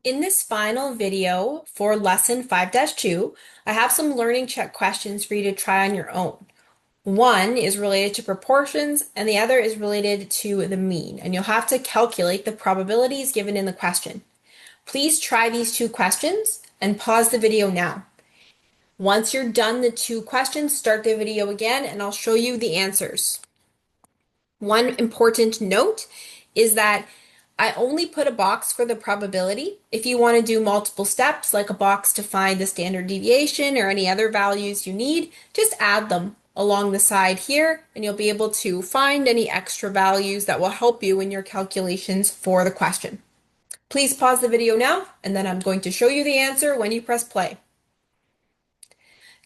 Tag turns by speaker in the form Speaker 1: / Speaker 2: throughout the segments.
Speaker 1: In this final video for lesson 5-2, I have some learning check questions for you to try on your own. One is related to proportions and the other is related to the mean, and you'll have to calculate the probabilities given in the question. Please try these two questions and pause the video now. Once you're done the two questions, start the video again and I'll show you the answers. One important note is that I only put a box for the probability. If you want to do multiple steps, like a box to find the standard deviation or any other values you need, just add them along the side here, and you'll be able to find any extra values that will help you in your calculations for the question. Please pause the video now, and then I'm going to show you the answer when you press play.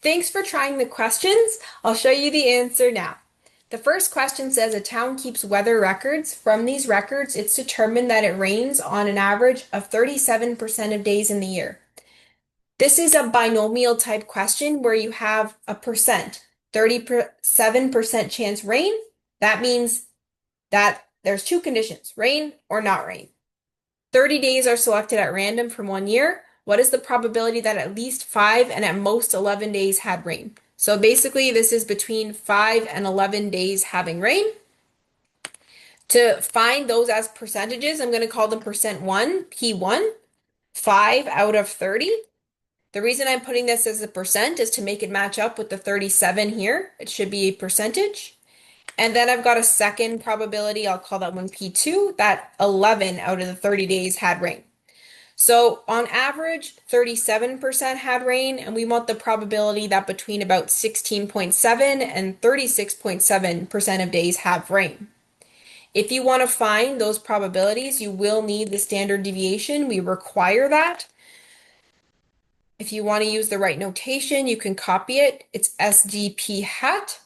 Speaker 1: Thanks for trying the questions. I'll show you the answer now. The first question says a town keeps weather records. From these records, it's determined that it rains on an average of 37% of days in the year. This is a binomial type question where you have a percent, 37% chance rain. That means that there's two conditions, rain or not rain. 30 days are selected at random from 1 year. What is the probability that at least 5 and at most 11 days had rain? So basically, this is between 5 and 11 days having rain. To find those as percentages, I'm going to call them %1, P1, 5 out of 30. The reason I'm putting this as a percent is to make it match up with the 37 here. It should be a percentage. And then I've got a second probability, I'll call that one P2, that 11 out of the 30 days had rain. So on average, 37% had rain, and we want the probability that between about 16.7 and 36.7% of days have rain. If you want to find those probabilities, you will need the standard deviation. We require that. If you want to use the right notation, you can copy it. It's SDP hat.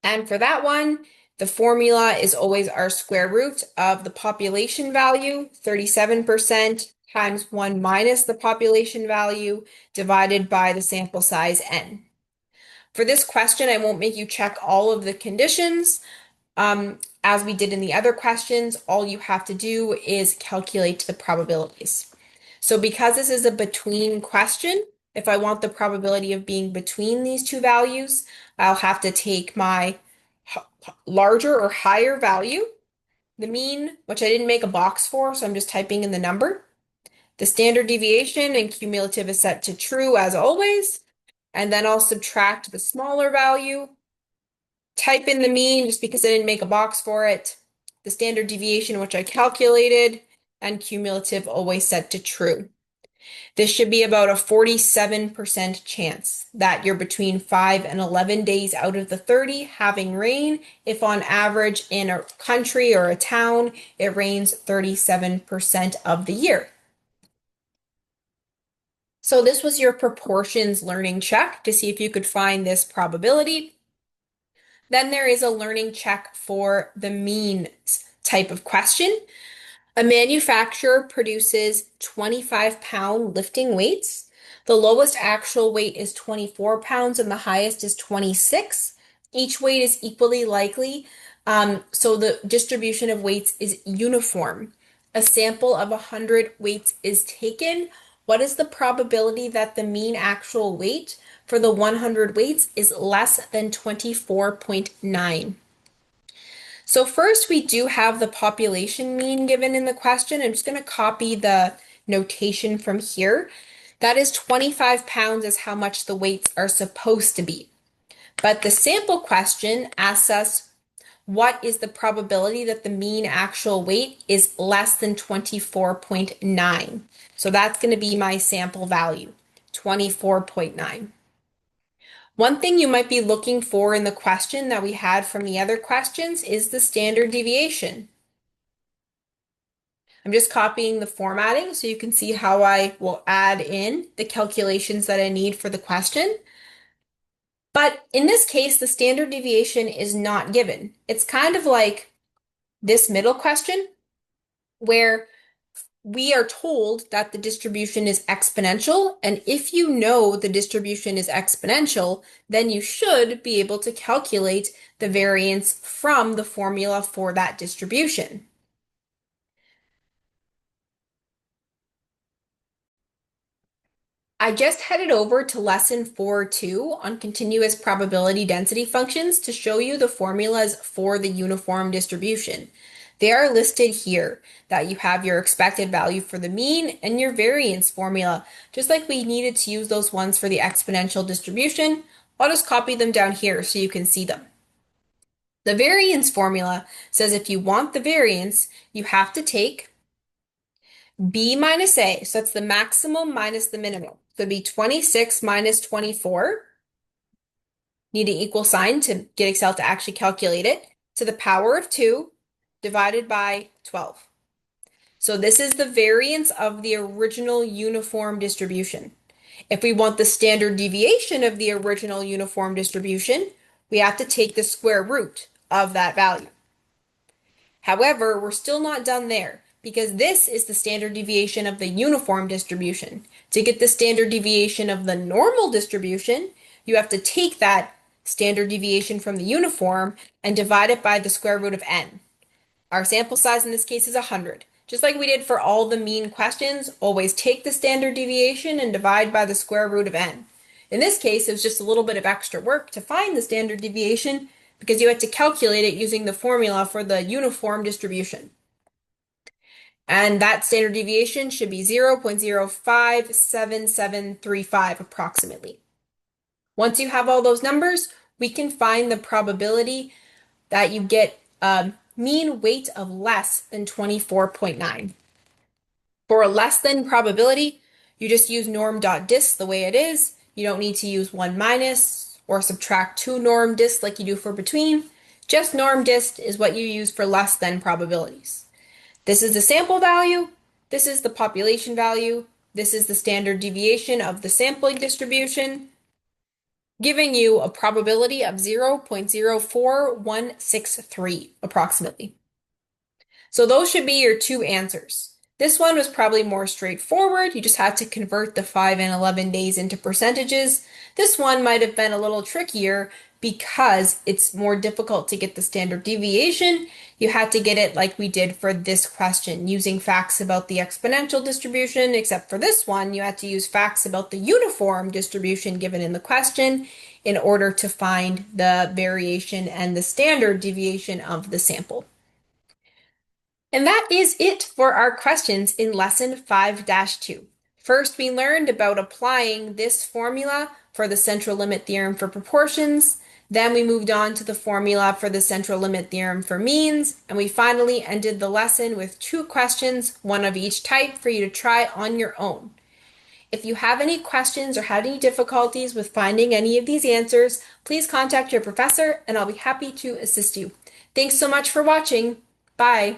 Speaker 1: And for that one, the formula is always our square root of the population value, 37% times 1 minus the population value divided by the sample size n. For this question, I won't make you check all of the conditions. As we did in the other questions, all you have to do is calculate the probabilities. So because this is a between question, if I want the probability of being between these two values, I'll have to take my larger or higher value, the mean, which I didn't make a box for, so I'm just typing in the number. The standard deviation and cumulative is set to true as always, and then I'll subtract the smaller value, type in the mean just because I didn't make a box for it, the standard deviation, which I calculated, and cumulative always set to true. This should be about a 47% chance that you're between 5 and 11 days out of the 30 having rain, if on average in a country or a town, it rains 37% of the year. So this was your proportions learning check to see if you could find this probability. Then there is a learning check for the means type of question. A manufacturer produces 25-pound lifting weights. The lowest actual weight is 24 pounds and the highest is 26. Each weight is equally likely, so the distribution of weights is uniform. A sample of 100 weights is taken. What is the probability that the mean actual weight for the 100 weights is less than 24.9? So first, we do have the population mean given in the question. I'm just going to copy the notation from here. That is 25 pounds is how much the weights are supposed to be. But the sample question asks us, what is the probability that the mean actual weight is less than 24.9? So that's going to be my sample value, 24.9. One thing you might be looking for in the question that we had from the other questions is the standard deviation. I'm just copying the formatting so you can see how I will add in the calculations that I need for the question. But in this case, the standard deviation is not given. It's kind of like this middle question where we are told that the distribution is exponential, and if you know the distribution is exponential, then you should be able to calculate the variance from the formula for that distribution. I just headed over to lesson 4.2 on continuous probability density functions to show you the formulas for the uniform distribution. They are listed here, that you have your expected value for the mean and your variance formula. Just like we needed to use those ones for the exponential distribution, I'll just copy them down here so you can see them. The variance formula says if you want the variance, you have to take B minus A, so that's the maximum minus the minimum. So it'd be 26 minus 24. Need an equal sign to get Excel to actually calculate it, to the power of 2 divided by 12. So this is the variance of the original uniform distribution. If we want the standard deviation of the original uniform distribution, we have to take the square root of that value. However, we're still not done there because this is the standard deviation of the uniform distribution. To get the standard deviation of the normal distribution, you have to take that standard deviation from the uniform and divide it by the square root of n. Our sample size in this case is 100. Just like we did for all the mean questions, always take the standard deviation and divide by the square root of n. In this case, it was just a little bit of extra work to find the standard deviation because you had to calculate it using the formula for the uniform distribution. And that standard deviation should be 0.057735 approximately. Once you have all those numbers, we can find the probability that you get a mean weight of less than 24.9. For a less than probability, you just use norm.dist the way it is. You don't need to use 1 minus or subtract 2 norm dist like you do for between. Just norm dist is what you use for less than probabilities. This is the sample value. This is the population value. This is the standard deviation of the sampling distribution, giving you a probability of 0.04163 approximately. So those should be your two answers. This one was probably more straightforward. You just had to convert the 5 and 11 days into percentages. This one might have been a little trickier because it's more difficult to get the standard deviation. You had to get it like we did for this question, using facts about the exponential distribution, except for this one, you had to use facts about the uniform distribution given in the question in order to find the variation and the standard deviation of the sample. And that is it for our questions in lesson 5-2. First, we learned about applying this formula for the central limit theorem for proportions. Then we moved on to the formula for the central limit theorem for means. And we finally ended the lesson with 2 questions, one of each type, for you to try on your own. If you have any questions or had any difficulties with finding any of these answers, please contact your professor and I'll be happy to assist you. Thanks so much for watching. Bye.